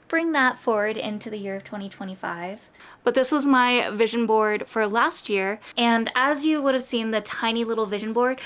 bring that forward into the year of 2025. But this was my vision board for last year, and as you would have seen the tiny little vision board.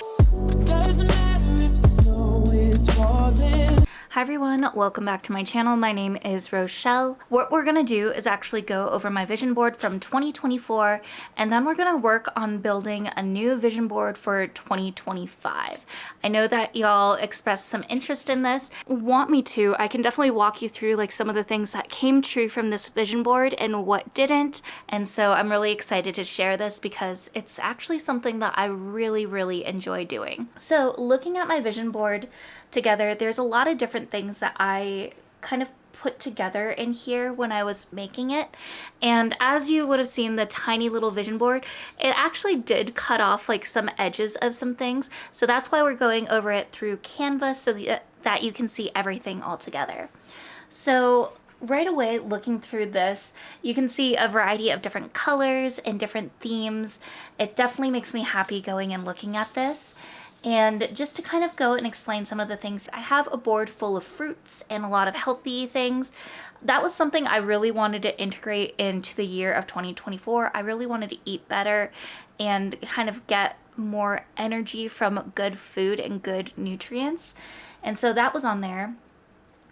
Doesn't matter if the snow is falling. Hi everyone, welcome back to my channel. My name is Rochelle. What we're gonna do is actually go over my vision board from 2024, and then we're gonna work on building a new vision board for 2025. I know that y'all expressed some interest in this. Want me to, I can definitely walk you through like some of the things that came true from this vision board and what didn't. And so I'm really excited to share this because it's actually something that I really enjoy doing. So looking at my vision board together, there's a lot of different things that I kind of put together in here when I was making it. And as you would have seen the tiny little vision board, it actually did cut off like some edges of some things. So that's why we're going over it through Canva so that you can see everything all together. So right away, looking through this, you can see a variety of different colors and different themes. It definitely makes me happy going and looking at this. And just to kind of go and explain some of the things, I have a board full of fruits and a lot of healthy things. That was something I really wanted to integrate into the year of 2024. I really wanted to eat better and kind of get more energy from good food and good nutrients. And so that was on there.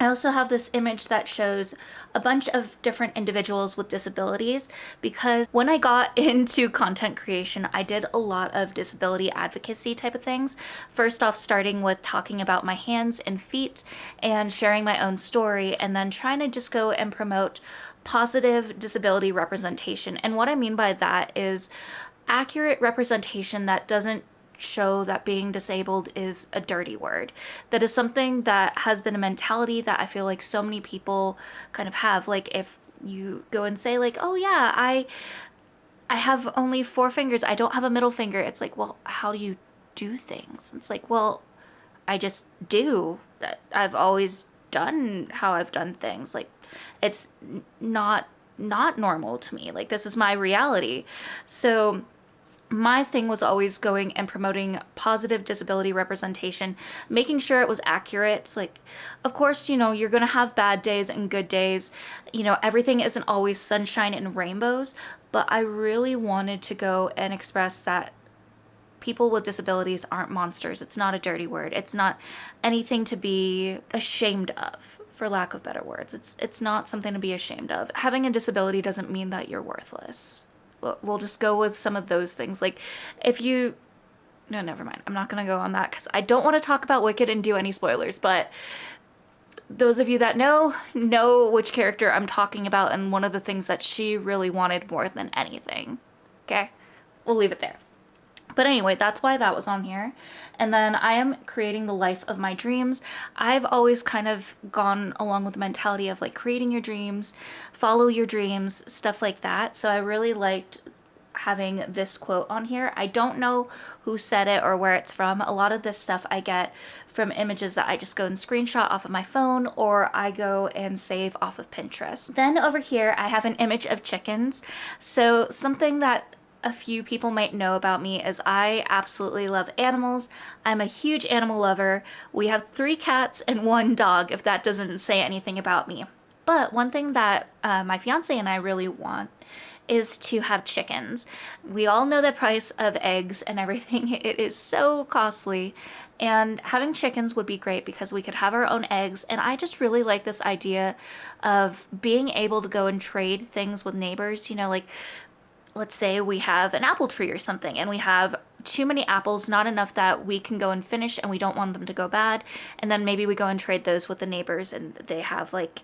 I also have this image that shows a bunch of different individuals with disabilities, because when I got into content creation, I did a lot of disability advocacy type of things. First off, starting with talking about my hands and feet and sharing my own story, and then trying to just go and promote positive disability representation. And what I mean by that is accurate representation that doesn't show that being disabled is a dirty word. That is something that has been a mentality that I feel like so many people kind of have. Like if you go and say like, oh yeah, I have only 4 fingers, I don't have a middle finger. It's like, well, how do you do things? It's like, well, I just do. I've always done how I've done things. Like it's not normal to me. Like this is my reality. So my thing was always going and promoting positive disability representation, making sure it was accurate. It's like, of course, you know, you're going to have bad days and good days. You know, everything isn't always sunshine and rainbows, but I really wanted to go and express that people with disabilities aren't monsters. It's not a dirty word. It's not anything to be ashamed of, for lack of better words. It's not something to be ashamed of. Having a disability doesn't mean that you're worthless. We'll just go with some of those things. Like if you, no, never mind. I'm not going to go on that because I don't want to talk about Wicked and do any spoilers, but those of you that know which character I'm talking about and one of the things that she really wanted more than anything. Okay, we'll leave it there. But anyway, that's why that was on here. And then I am creating the life of my dreams. I've always kind of gone along with the mentality of like creating your dreams, follow your dreams, stuff like that. So I really liked having this quote on here. I don't know who said it or where it's from. A lot of this stuff I get from images that I just go and screenshot off of my phone, or I go and save off of Pinterest. Then over here, I have an image of chickens. So something that a few people might know about me is I absolutely love animals. I'm a huge animal lover. We have 3 cats and 1 dog, if that doesn't say anything about me. But one thing that my fiance and I really want is to have chickens. We all know the price of eggs and everything. It is so costly. And having chickens would be great because we could have our own eggs. And I just really like this idea of being able to go and trade things with neighbors. You know, like let's say we have an apple tree or something and we have too many apples, not enough that we can go and finish and we don't want them to go bad. And then maybe we go and trade those with the neighbors and they have like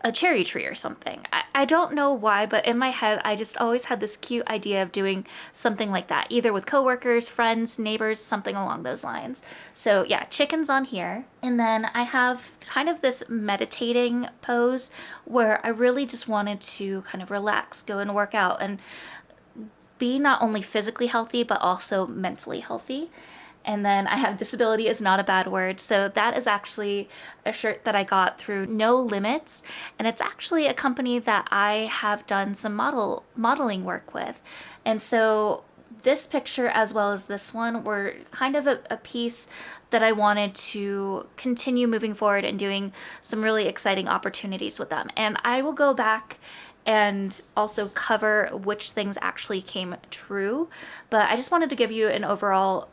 a cherry tree or something. I don't know why, but in my head, I just always had this cute idea of doing something like that, either with coworkers, friends, neighbors, something along those lines. So yeah, chickens on here. And then I have kind of this meditating pose where I really just wanted to kind of relax, go and work out and be not only physically healthy, but also mentally healthy. And then I have disability is not a bad word. So that is actually a shirt that I got through No Limits. And it's actually a company that I have done some modeling work with. And so this picture as well as this one were kind of a piece that I wanted to continue moving forward and doing some really exciting opportunities with them. And I will go back and also cover which things actually came true, but I just wanted to give you an overall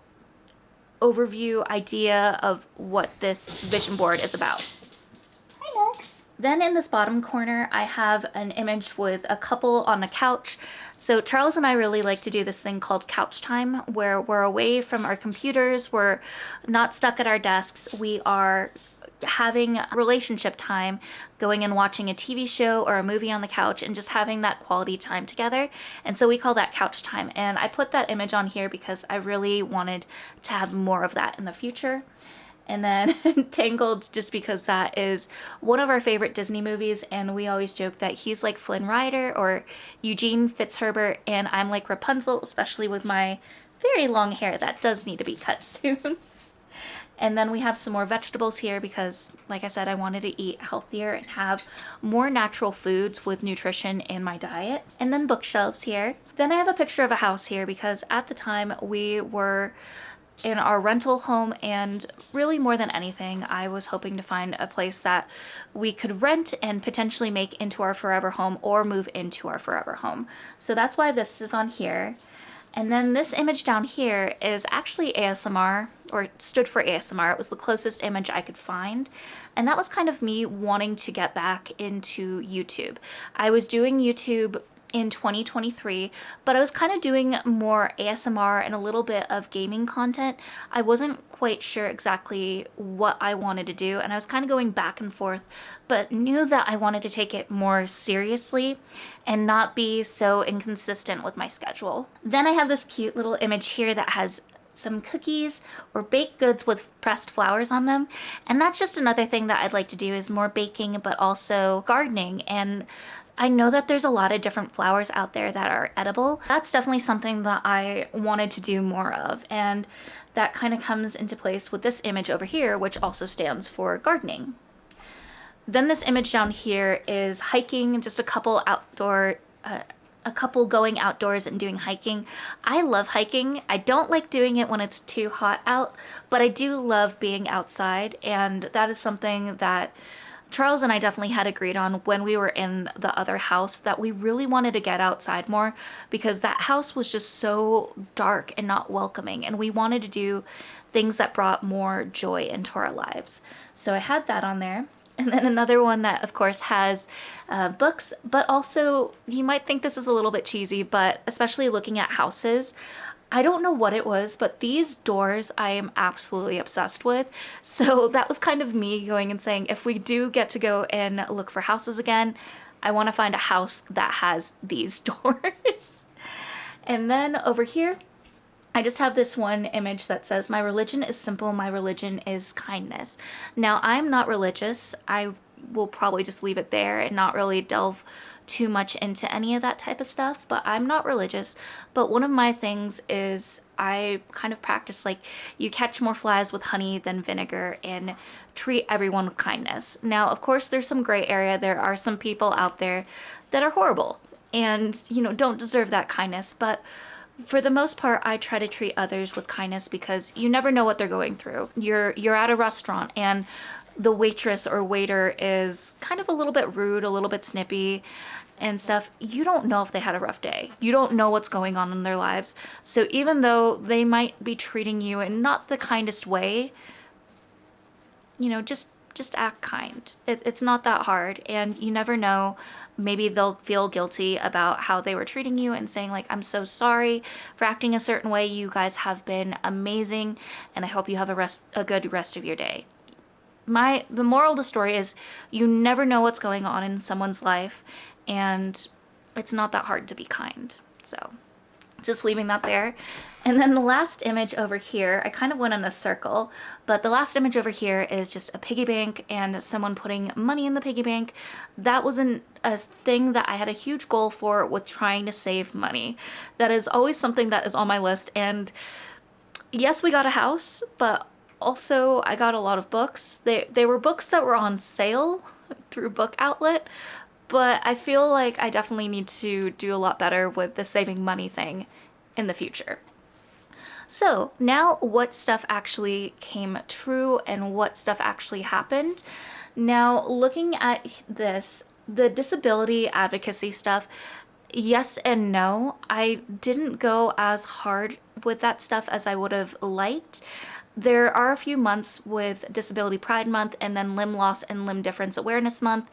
overview idea of what this vision board is about. Hi, Nux. Then in this bottom corner, I have an image with a couple on a couch. So Charles and I really like to do this thing called couch time, where we're away from our computers, we're not stuck at our desks, we are having relationship time, going and watching a TV show or a movie on the couch and just having that quality time together. And so we call that couch time. And I put that image on here because I really wanted to have more of that in the future. And then Tangled, just because that is one of our favorite Disney movies, and we always joke that he's like Flynn Rider or Eugene Fitzherbert, and I'm like Rapunzel, especially with my very long hair that does need to be cut soon. And then we have some more vegetables here because, like I said, I wanted to eat healthier and have more natural foods with nutrition in my diet. And then bookshelves here. Then I have a picture of a house here because at the time we were in our rental home, and really more than anything, I was hoping to find a place that we could rent and potentially make into our forever home or move into our forever home. So that's why this is on here. And then this image down here is actually ASMR, or stood for ASMR. It was the closest image I could find. And that was kind of me wanting to get back into YouTube. I was doing YouTube in 2023, but I was kind of doing more ASMR and a little bit of gaming content. I wasn't quite sure exactly what I wanted to do, and I was kind of going back and forth, but knew that I wanted to take it more seriously and not be so inconsistent with my schedule. Then I have this cute little image here that has some cookies or baked goods with pressed flowers on them. And that's just another thing that I'd like to do, is more baking, but also gardening. And I know that there's a lot of different flowers out there that are edible. That's definitely something that I wanted to do more of. And that kind of comes into place with this image over here, which also stands for gardening. Then this image down here is hiking, just a couple going outdoors and doing hiking. I love hiking. I don't like doing it when it's too hot out, but I do love being outside, and that is something that Charles and I definitely had agreed on when we were in the other house, that we really wanted to get outside more because that house was just so dark and not welcoming, and we wanted to do things that brought more joy into our lives. So I had that on there. And then another one that of course has books, but also you might think this is a little bit cheesy, but especially looking at houses, I don't know what it was, but these doors I am absolutely obsessed with. So that was kind of me going and saying, if we do get to go and look for houses again, I want to find a house that has these doors. And then over here, I just have this one image that says, "My religion is simple, my religion is kindness." Now, I'm not religious. I will probably just leave it there and not really delve too much into any of that type of stuff, but I'm not religious. But one of my things is I kind of practice, like, you catch more flies with honey than vinegar, and treat everyone with kindness. Now, of course, there's some gray area. There are some people out there that are horrible and, you know, don't deserve that kindness, but for the most part, I try to treat others with kindness because you never know what they're going through. You're at a restaurant and the waitress or waiter is kind of a little bit rude, a little bit snippy and stuff. You don't know if they had a rough day. You don't know what's going on in their lives. So even though they might be treating you in not the kindest way, you know, just act kind. It's not that hard, and you never know. Maybe they'll feel guilty about how they were treating you and saying, like, "I'm so sorry for acting a certain way. You guys have been amazing, and I hope you have a good rest of your day." The moral of the story is you never know what's going on in someone's life, and it's not that hard to be kind. So just leaving that there. And then the last image over here, I kind of went in a circle, but the last image over here is just a piggy bank and someone putting money in the piggy bank. That wasn't a thing that I had a huge goal for with trying to save money. That is always something that is on my list. And yes, we got a house, but also I got a lot of books. They were books that were on sale through Book Outlet, but I feel like I definitely need to do a lot better with the saving money thing in the future. So now what stuff actually came true and what stuff actually happened. Now looking at this, the disability advocacy stuff, yes and no. I didn't go as hard with that stuff as I would have liked. There are a few months with Disability Pride Month and then Limb Loss and Limb Difference Awareness Month,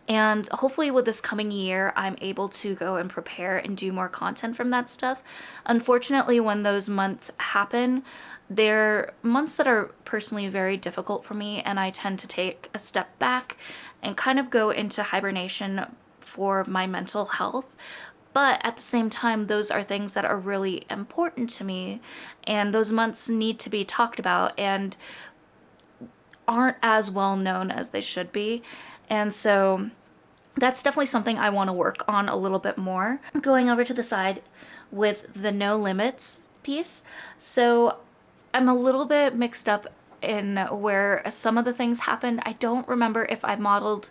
and hopefully with this coming year I'm able to go and prepare and do more content from that stuff. Unfortunately, when those months happen, they're months that are personally very difficult for me, and I tend to take a step back and kind of go into hibernation for my mental health. But at the same time, those are things that are really important to me, and those months need to be talked about and aren't as well known as they should be. And so that's definitely something I want to work on a little bit more. Going over to the side with the no limits piece. So I'm a little bit mixed up in where some of the things happened. I don't remember if I modeled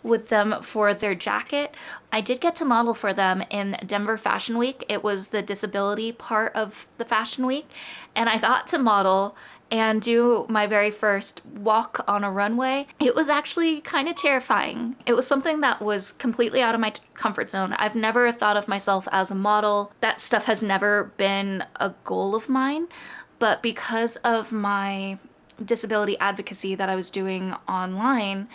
with them for their jacket. I did get to model for them in Denver Fashion Week. It was the disability part of the Fashion Week, and I got to model and do my very first walk on a runway. It was actually kind of terrifying. It was something that was completely out of my comfort zone. I've never thought of myself as a model. That stuff has never been a goal of mine, but because of my disability advocacy that I was doing online,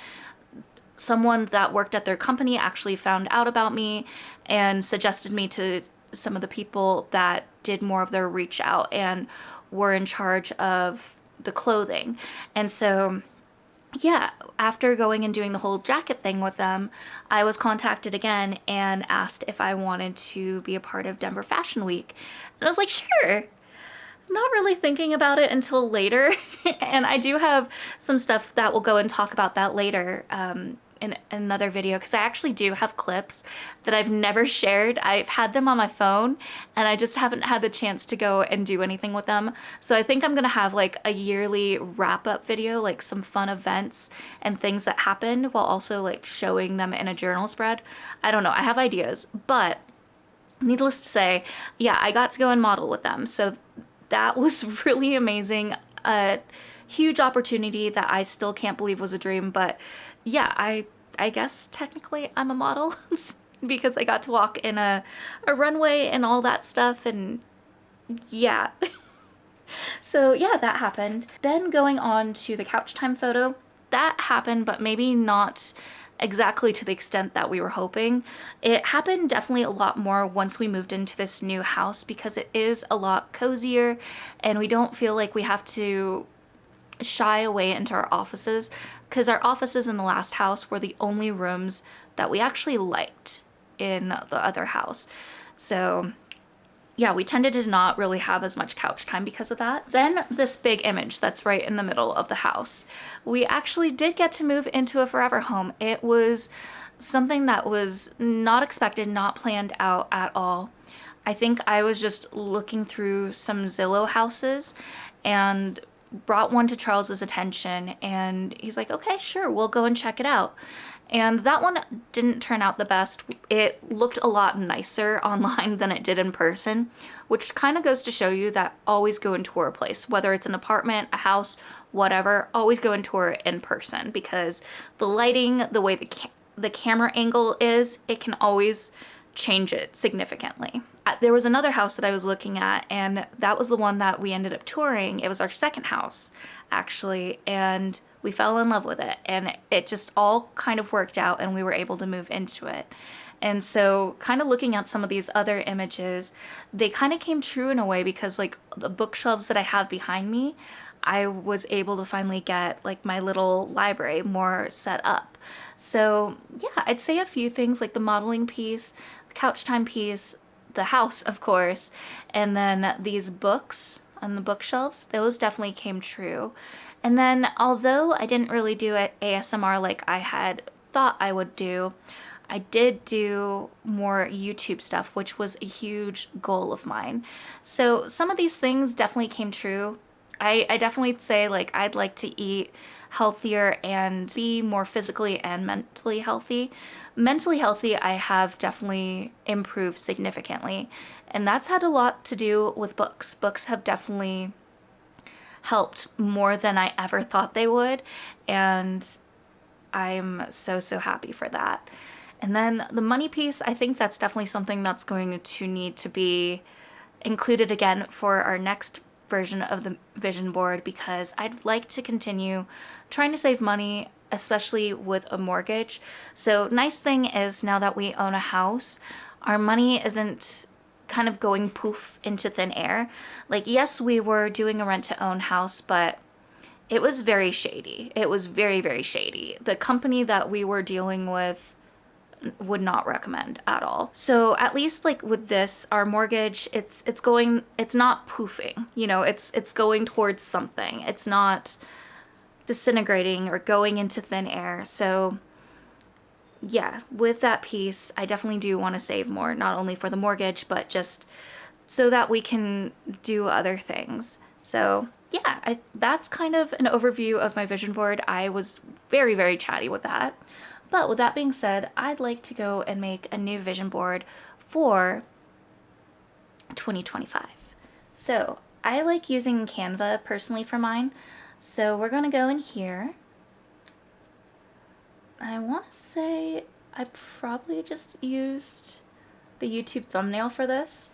someone that worked at their company actually found out about me and suggested me to some of the people that did more of their reach out and were in charge of the clothing. And so, yeah, after going and doing the whole jacket thing with them, I was contacted again and asked if I wanted to be a part of Denver Fashion Week. And I was like, sure. Not really thinking about it until later. And I do have some stuff that we'll go and talk about that later in another video, because I actually do have clips that I've never shared. I've had them on my phone and I just haven't had the chance to go and do anything with them. So I think I'm gonna have like a yearly wrap-up video, like some fun events and things that happened, while also like showing them in a journal spread. I don't know, I have ideas, but needless to say, yeah, I got to go and model with them. So that was really amazing. A huge opportunity that I still can't believe was a dream, but yeah, I guess technically I'm a model because I got to walk in a runway and all that stuff, and yeah. So yeah, that happened. Then going on to the couch time photo, that happened, but maybe not exactly to the extent that we were hoping. It happened definitely a lot more once we moved into this new house, because it is a lot cozier and we don't feel like we have to shy away into our offices, because our offices in the last house were the only rooms that we actually liked in the other house. So yeah, we tended to not really have as much couch time because of that. Then this big image that's right in the middle of the house. We actually did get to move into a forever home. It was something that was not expected, not planned out at all. I think I was just looking through some Zillow houses and brought one to Charles's attention, and he's like, okay, sure, we'll go and check it out. And that one didn't turn out the best. It looked a lot nicer online than it did in person, which kind of goes to show you that always go and tour a place, whether it's an apartment, a house, whatever, always go and tour it in person, because the lighting, the way the camera angle is, it can always change it significantly. There was another house that I was looking at, and that was the one that we ended up touring. It was our second house, actually, and we fell in love with it, and it just all kind of worked out and we were able to move into it. And so kind of looking at some of these other images, they kind of came true in a way, because like the bookshelves that I have behind me, I was able to finally get like my little library more set up. So yeah, I'd say a few things, like the modeling piece, the couch time piece, the house, of course, and then these books on the bookshelves, those definitely came true. And then, although I didn't really do it ASMR like I had thought I would do, I did do more YouTube stuff, which was a huge goal of mine. So some of these things definitely came true. I definitely say, like, I'd like to eat healthier and be more physically and mentally healthy. Mentally healthy, I have definitely improved significantly, and that's had a lot to do with books. Books have definitely helped more than I ever thought they would, and I'm so happy for that. And then the money piece, I think that's definitely something that's going to need to be included again for our next version of the vision board, because I'd like to continue trying to save money, especially with a mortgage. So nice thing is, now that we own a house, our money isn't kind of going poof into thin air. Like, yes, we were doing a rent to own house, but it was very shady. It was very shady. The company that we were dealing with would not recommend at all. So at least like with this, our mortgage, it's not poofing, you know, it's going towards something. It's not disintegrating or going into thin air. So yeah, with that piece, I definitely do want to save more, not only for the mortgage, but just so that we can do other things. So yeah, that's kind of an overview of my vision board. I was very chatty with that. But with that being said, I'd like to go and make a new vision board for 2025. So I like using Canva personally for mine. So we're gonna go in here. I want to say I probably just used the YouTube thumbnail for this.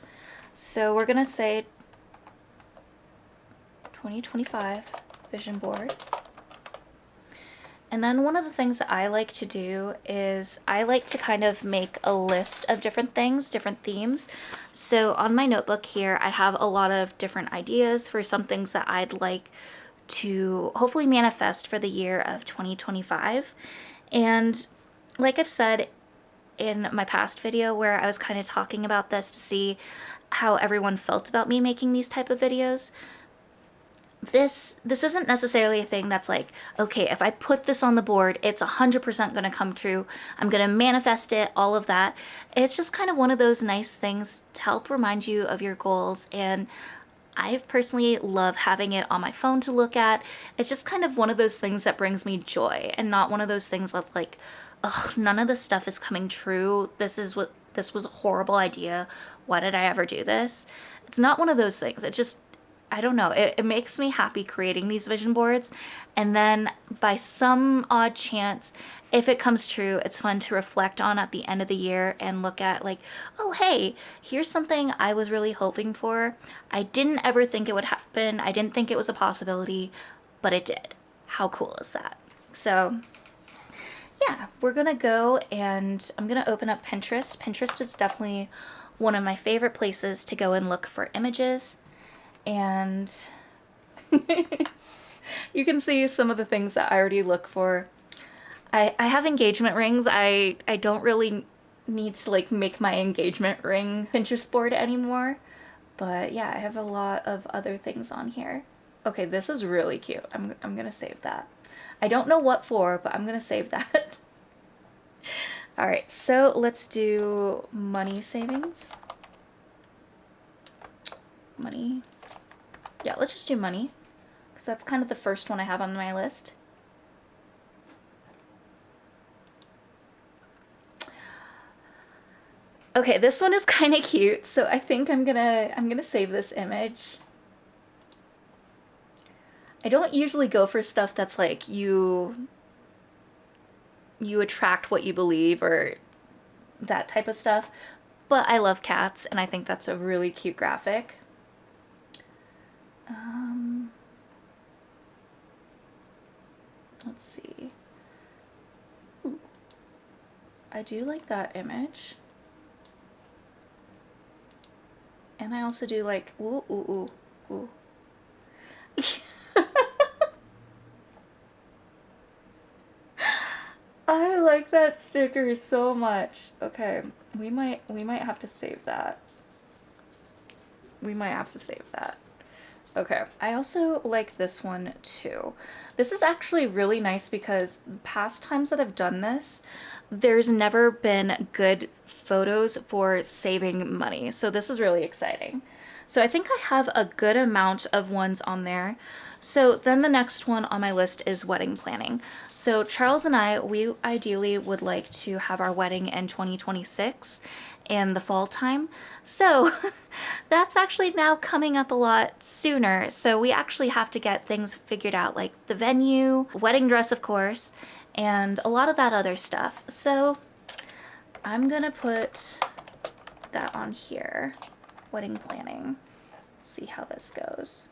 So we're gonna say 2025 vision board. And then one of the things that I like to do is I like to kind of make a list of different things, different themes. So on my notebook here, I have a lot of different ideas for some things that I'd like to hopefully manifest for the year of 2025. And like I've said in my past video where I was kind of talking about this to see how everyone felt about me making these type of videos, this isn't necessarily a thing that's like, okay, if I put this on the board, it's 100% going to come true. I'm going to manifest it, all of that. It's just kind of one of those nice things to help remind you of your goals. And I personally love having it on my phone to look at. It's just kind of one of those things that brings me joy, and not one of those things that's like, ugh, none of this stuff is coming true. This was a horrible idea. Why did I ever do this? It's not one of those things. It just, I don't know, it makes me happy creating these vision boards. And then by some odd chance, if it comes true, it's fun to reflect on at the end of the year and look at like, oh, hey, here's something I was really hoping for. I didn't ever think it would happen. I didn't think it was a possibility, but it did. How cool is that? So yeah, we're gonna go and I'm gonna open up Pinterest. Pinterest is definitely one of my favorite places to go and look for images. And you can see some of the things that I already look for. I have engagement rings. I don't really need to like make my engagement ring Pinterest board anymore. But yeah, I have a lot of other things on here. Okay, this is really cute. I'm gonna save that. I don't know what for, but I'm gonna save that. All right, so let's do money savings. Money. Yeah, let's just do money, because that's kind of the first one I have on my list. Okay, this one is kind of cute, so I think I'm gonna save this image. I don't usually go for stuff that's like you attract what you believe or that type of stuff, but I love cats and I think that's a really cute graphic. Let's see. Ooh, I do like that image. And I also do like, ooh, ooh, ooh, ooh. I like that sticker so much. Okay, we might have to save that. We might have to save that. Okay, I also like this one too. This is actually really nice because past times that I've done this, there's never been good photos for saving money. So this is really exciting. So I think I have a good amount of ones on there. So then the next one on my list is wedding planning. So Charles and I, we ideally would like to have our wedding in 2026 in the fall time. So that's actually now coming up a lot sooner. So we actually have to get things figured out, like the venue, wedding dress, of course, and a lot of that other stuff. So I'm gonna put that on here, wedding planning. See how this goes.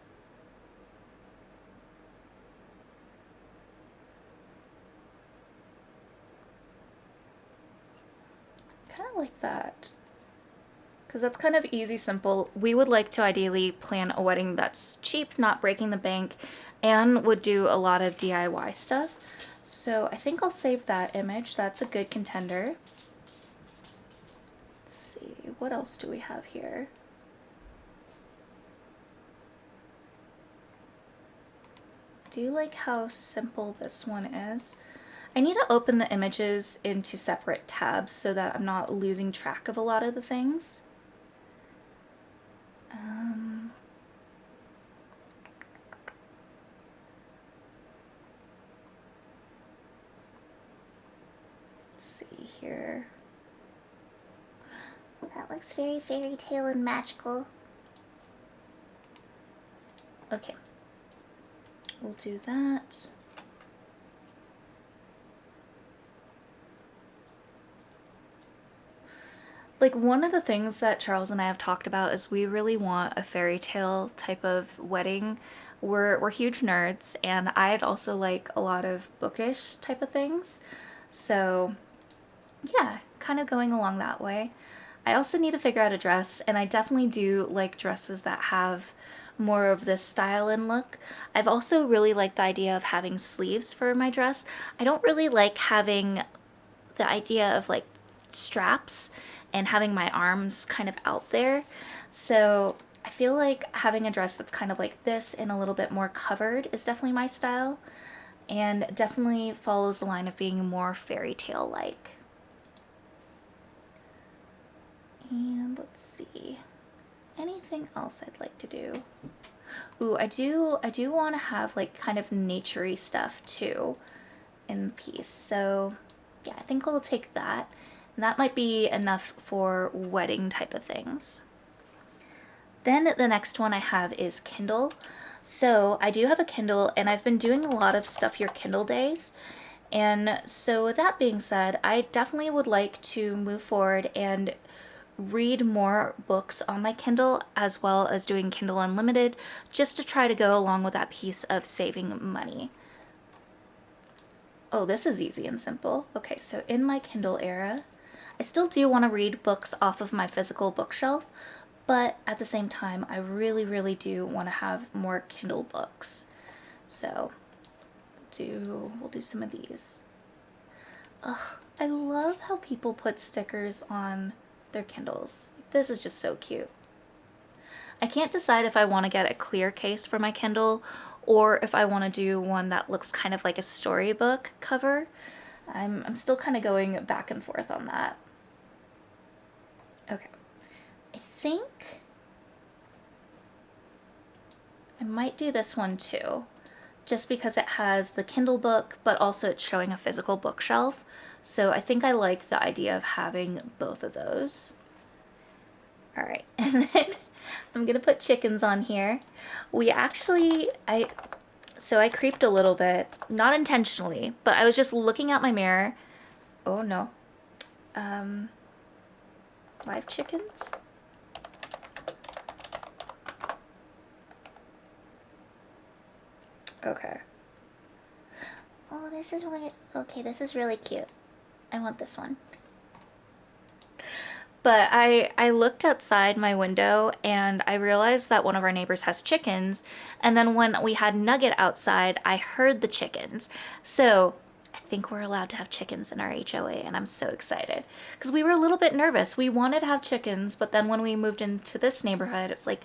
Kind of like that, because that's kind of easy, simple. We would like to ideally plan a wedding that's cheap, not breaking the bank, and would do a lot of DIY stuff. So I think I'll save that image. That's a good contender. Let's see, what else do we have here? Do you like how simple this one is? I need to open the images into separate tabs so that I'm not losing track of a lot of the things. Let's see here. That looks very fairy tale and magical. Okay, we'll do that. Like, one of the things that Charles and I have talked about is we really want a fairy tale type of wedding. We're huge nerds, and I'd also like a lot of bookish type of things. So yeah, kind of going along that way. I also need to figure out a dress, and I definitely do like dresses that have more of this style and look. I've also really liked the idea of having sleeves for my dress. I don't really like having the idea of like straps and having my arms kind of out there. So I feel like having a dress that's kind of like this and a little bit more covered is definitely my style, and definitely follows the line of being more fairy tale like. And let's see, anything else I'd like to do? Ooh, I do want to have like kind of naturey stuff too in the piece. So yeah, I think we'll take that. And that might be enough for wedding type of things. Then the next one I have is Kindle. So I do have a Kindle, and I've been doing a lot of Stuff Your Kindle days. And so with that being said, I definitely would like to move forward and read more books on my Kindle, as well as doing Kindle Unlimited, just to try to go along with that piece of saving money. Oh, this is easy and simple. Okay, so in my Kindle era, I still do want to read books off of my physical bookshelf, but at the same time, I really do want to have more Kindle books. So we'll do some of these. Ugh, I love how people put stickers on their Kindles. This is just so cute. I can't decide if I want to get a clear case for my Kindle or if I want to do one that looks kind of like a storybook cover. I'm still kind of going back and forth on that. Okay, I think I might do this one too, just because it has the Kindle book, but also it's showing a physical bookshelf. So I think I like the idea of having both of those. All right, and then I'm gonna put chickens on here. So I creeped a little bit, not intentionally, but I was just looking at my mirror. Oh no. Live chickens? Okay. Oh, this is one. Okay, this is really cute. I want this one. But I looked outside my window and I realized that one of our neighbors has chickens. And then when we had Nugget outside, I heard the chickens. So I think we're allowed to have chickens in our HOA, and I'm so excited. Because we were a little bit nervous. We wanted to have chickens, but then when we moved into this neighborhood, it's like,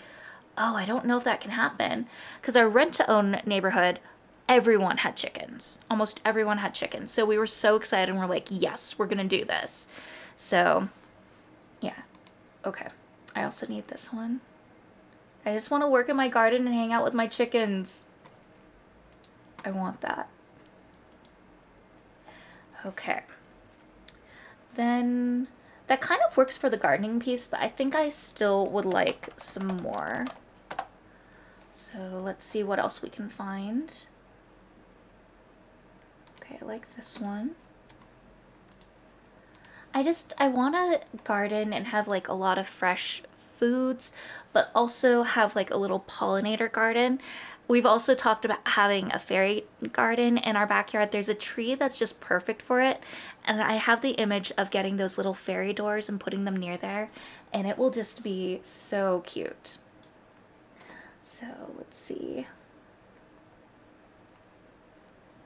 oh, I don't know if that can happen. Because our rent-to-own neighborhood, everyone had chickens. Almost everyone had chickens. So we were so excited and we're like, yes, we're going to do this. So yeah. Okay. I also need this one. I just want to work in my garden and hang out with my chickens. I want that. Okay. Then that kind of works for the gardening piece, but I think I still would like some more. So let's see what else we can find. Okay, I like this one. I want to garden and have like a lot of fresh foods, but also have like a little pollinator garden. We've also talked about having a fairy garden in our backyard. There's a tree that's just perfect for it, and I have the image of getting those little fairy doors and putting them near there, and it will just be so cute. So let's see.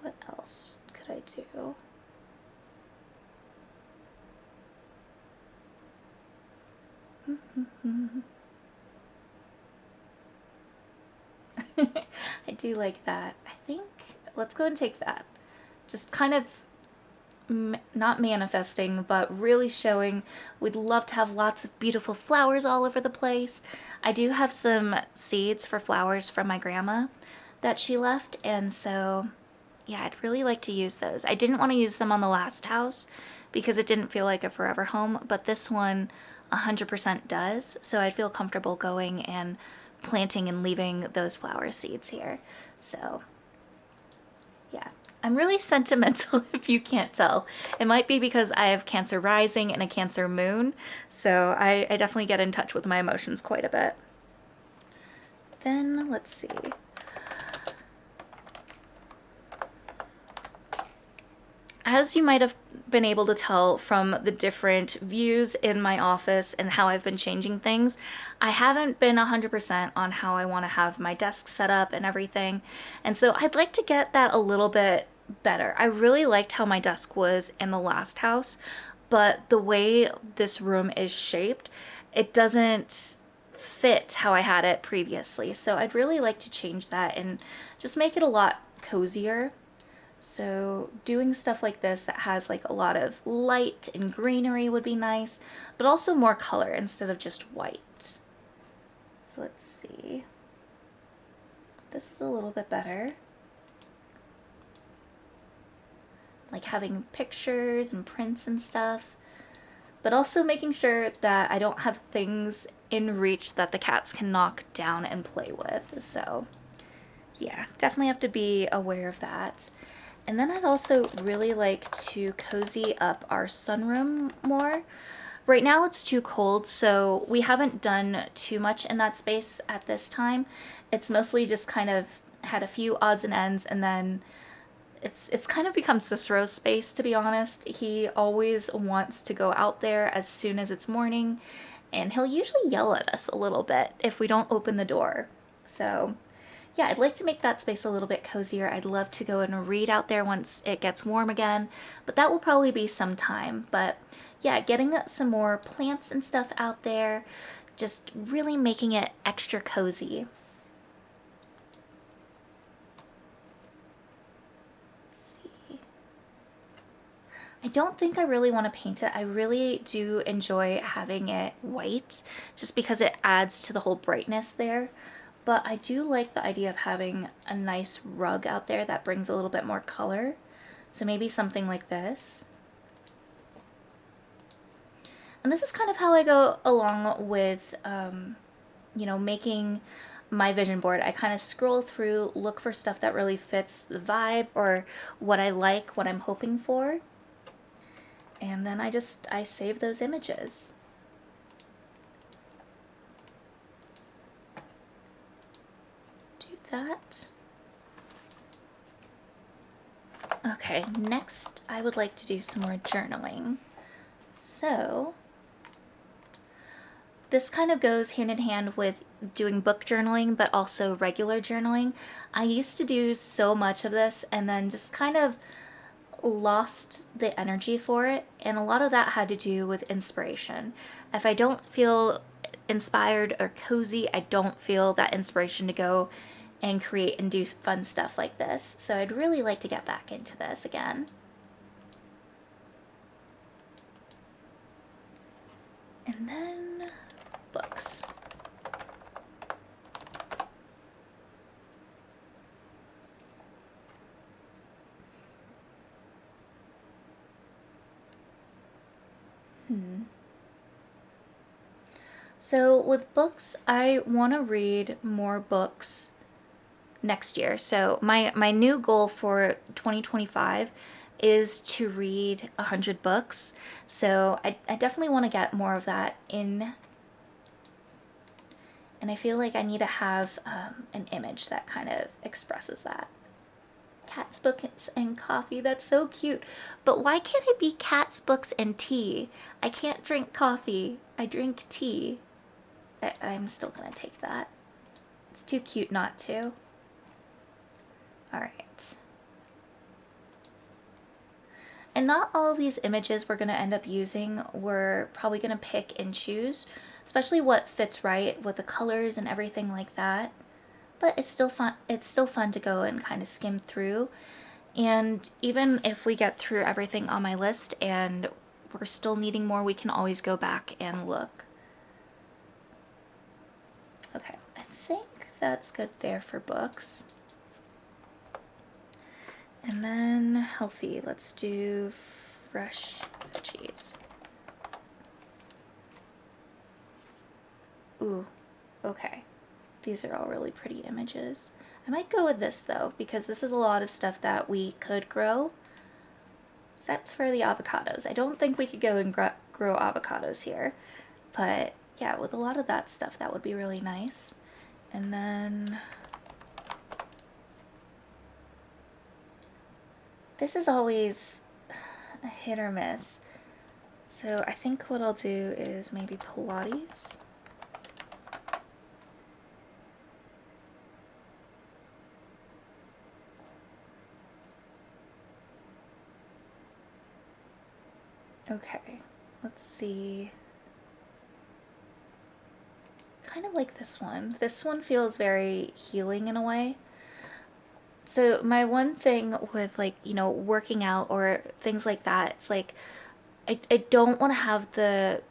What else could I do? I do like that. I think let's go and take that. Just kind of not manifesting, but really showing we'd love to have lots of beautiful flowers all over the place. I do have some seeds for flowers from my grandma that she left, and so yeah, I'd really like to use those. I didn't want to use them on the last house because it didn't feel like a forever home, but this one 100% does, so I'd feel comfortable going and planting and leaving those flower seeds here. So yeah, I'm really sentimental if you can't tell. It might be because I have Cancer rising and a Cancer moon, so I definitely get in touch with my emotions quite a bit. Then let's see. As you might have been able to tell from the different views in my office and how I've been changing things, I haven't been 100% on how I want to have my desk set up and everything. And so I'd like to get that a little bit better. I really liked how my desk was in the last house, but the way this room is shaped, it doesn't fit how I had it previously. So I'd really like to change that and just make it a lot cozier. So doing stuff like this that has like a lot of light and greenery would be nice, but also more color instead of just white. So let's see. This is a little bit better. Like having pictures and prints and stuff, but also making sure that I don't have things in reach that the cats can knock down and play with. So yeah, definitely have to be aware of that. And then I'd also really like to cozy up our sunroom more. Right now it's too cold, so we haven't done too much in that space at this time. It's mostly just kind of had a few odds and ends, and then it's kind of become Cicero's space, to be honest. He always wants to go out there as soon as it's morning, and he'll usually yell at us a little bit if we don't open the door. So yeah, I'd like to make that space a little bit cozier. I'd love to go and read out there once it gets warm again, but that will probably be some time. But yeah, getting some more plants and stuff out there, just really making it extra cozy. Let's see. I don't think I really want to paint it. I really do enjoy having it white just because it adds to the whole brightness there. But I do like the idea of having a nice rug out there that brings a little bit more color. So maybe something like this. And this is kind of how I go along with, you know, making my vision board. I kind of scroll through, look for stuff that really fits the vibe or what I like, what I'm hoping for. And then I save those images. That. Okay, next I would like to do some more journaling. So this kind of goes hand in hand with doing book journaling, but also regular journaling. I used to do so much of this and then just kind of lost the energy for it, and a lot of that had to do with inspiration. If I don't feel inspired or cozy, I don't feel that inspiration to go and create and do fun stuff like this. So I'd really like to get back into this again. And then books. So with books, I want to read more books next year. So my new goal for 2025 is to read 100 books. So I definitely want to get more of that in. And I feel like I need to have an image that kind of expresses that. Cats, books, and coffee. That's so cute. But why can't it be cats, books, and tea? I can't drink coffee. I drink tea. I'm still gonna take that. It's too cute not to. Alright. And not all of these images we're gonna end up using. We're probably gonna pick and choose, especially what fits right with the colors and everything like that. But it's still fun. It's still fun to go and kind of skim through. And even if we get through everything on my list and we're still needing more, we can always go back and look. Okay, I think that's good there for books. And then healthy, let's do fresh veggies. Ooh, okay. These are all really pretty images. I might go with this though, because this is a lot of stuff that we could grow, except for the avocados. I don't think we could go and grow avocados here, but yeah, with a lot of that stuff, that would be really nice. And then this is always a hit or miss. So I think what I'll do is maybe Pilates. Okay, let's see. Kind of like this one. This one feels very healing in a way. So my one thing with like, you know, working out or things like that, it's like I don't want to have the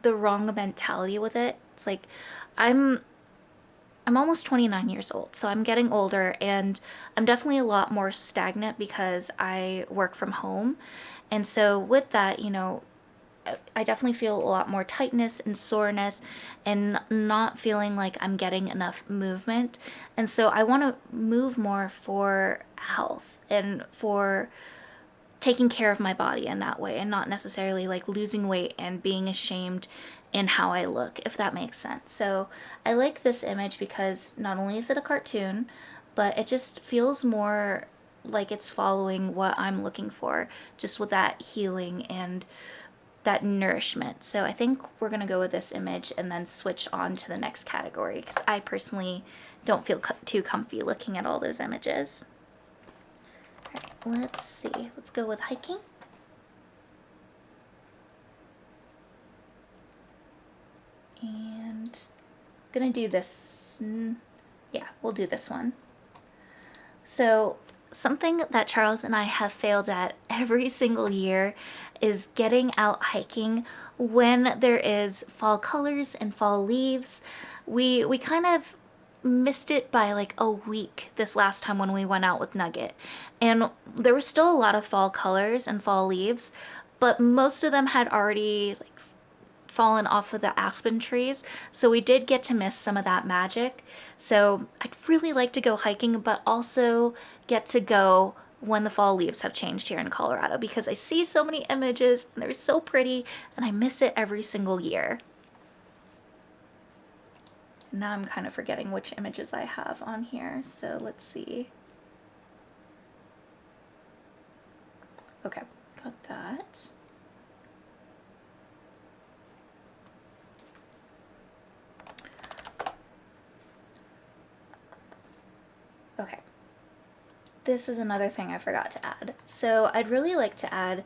wrong mentality with it. It's like I'm almost 29 years old, so I'm getting older and I'm definitely a lot more stagnant because I work from home. And so with that, you know, I definitely feel a lot more tightness and soreness and not feeling like I'm getting enough movement. And so I want to move more for health and for taking care of my body in that way, and not necessarily like losing weight and being ashamed in how I look, if that makes sense. So I like this image because not only is it a cartoon, but it just feels more like it's following what I'm looking for, just with that healing and that nourishment. So I think we're gonna go with this image and then switch on to the next category, because I personally don't feel too comfy looking at all those images. All right, let's see. Let's go with hiking. And I'm gonna do this. Yeah, we'll do this one. So something that Charles and I have failed at every single year is getting out hiking when there is fall colors and fall leaves. We kind of missed it by like a week this last time when we went out with Nugget. And there were still a lot of fall colors and fall leaves, but most of them had already like fallen off of the aspen trees, so we did get to miss some of that magic. So I'd really like to go hiking, but also get to go when the fall leaves have changed here in Colorado, because I see so many images and they're so pretty and I miss it every single year. Now I'm kind of forgetting which images I have on here, so let's see. Okay, got that. Okay, this is another thing I forgot to add. So I'd really like to add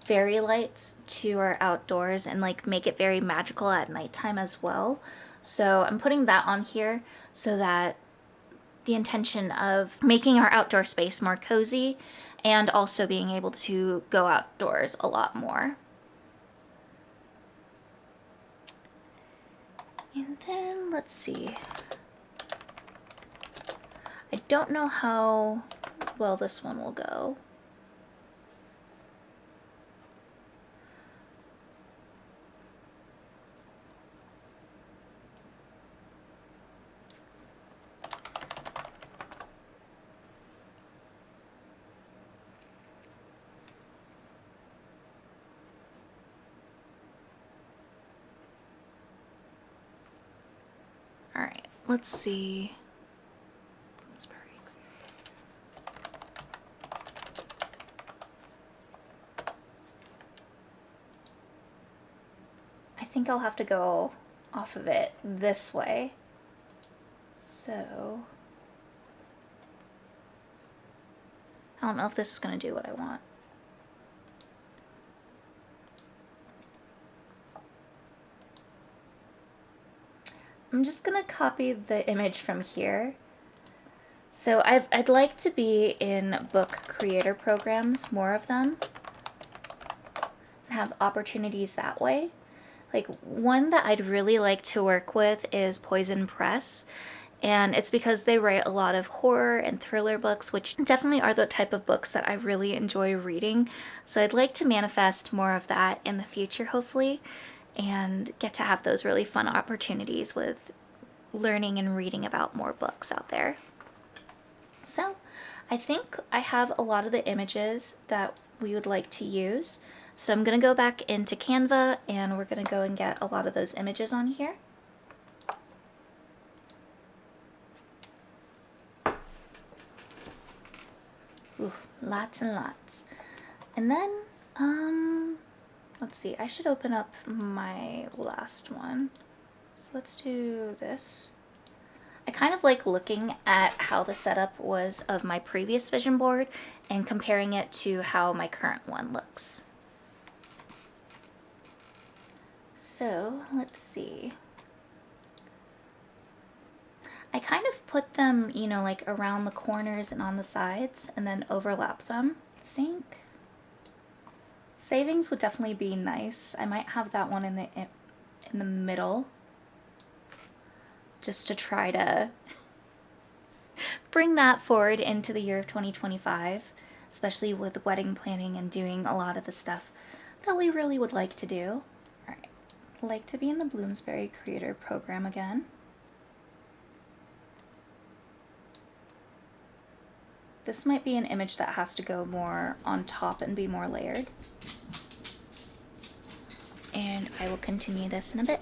fairy lights to our outdoors and like make it very magical at nighttime as well. So I'm putting that on here so that the intention of making our outdoor space more cozy and also being able to go outdoors a lot more. And then let's see. I don't know how well this one will go. All right, let's see. I think I'll have to go off of it this way. So I don't know if this is going to do what I want. I'm just going to copy the image from here. So I'd like to be in book creator programs, more of them, and have opportunities that way. Like, one that I'd really like to work with is Poison Press, and it's because they write a lot of horror and thriller books, which definitely are the type of books that I really enjoy reading. So I'd like to manifest more of that in the future, hopefully, and get to have those really fun opportunities with learning and reading about more books out there. So I think I have a lot of the images that we would like to use. So I'm going to go back into Canva and we're going to go and get a lot of those images on here. Ooh, lots and lots. And then, let's see, I should open up my last one. So let's do this. I kind of like looking at how the setup was of my previous vision board and comparing it to how my current one looks. So let's see. I kind of put them, you know, like around the corners and on the sides and then overlap them. I think savings would definitely be nice. I might have that one in the middle, just to try to bring that forward into the year of 2025, especially with wedding planning and doing a lot of the stuff that we really would like to do. All right, I'd like to be in the Bloomsbury Creator Program again. This might be an image that has to go more on top and be more layered. And I will continue this in a bit.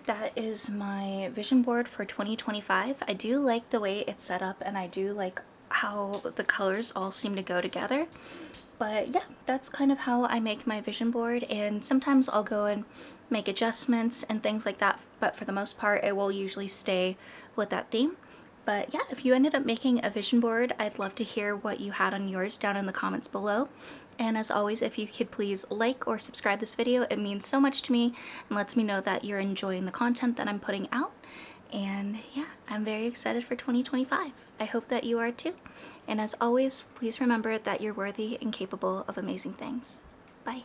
that is my vision board for 2025. I do like the way it's set up, and I do like how the colors all seem to go together. But yeah, that's kind of how I make my vision board, and sometimes I'll go and make adjustments and things like that, but for the most part it will usually stay with that theme. But yeah, if you ended up making a vision board, I'd love to hear what you had on yours down in the comments below. And as always, if you could please like or subscribe this video, it means so much to me and lets me know that you're enjoying the content that I'm putting out. And yeah, I'm very excited for 2025. I hope that you are too. And as always, please remember that you're worthy and capable of amazing things. Bye.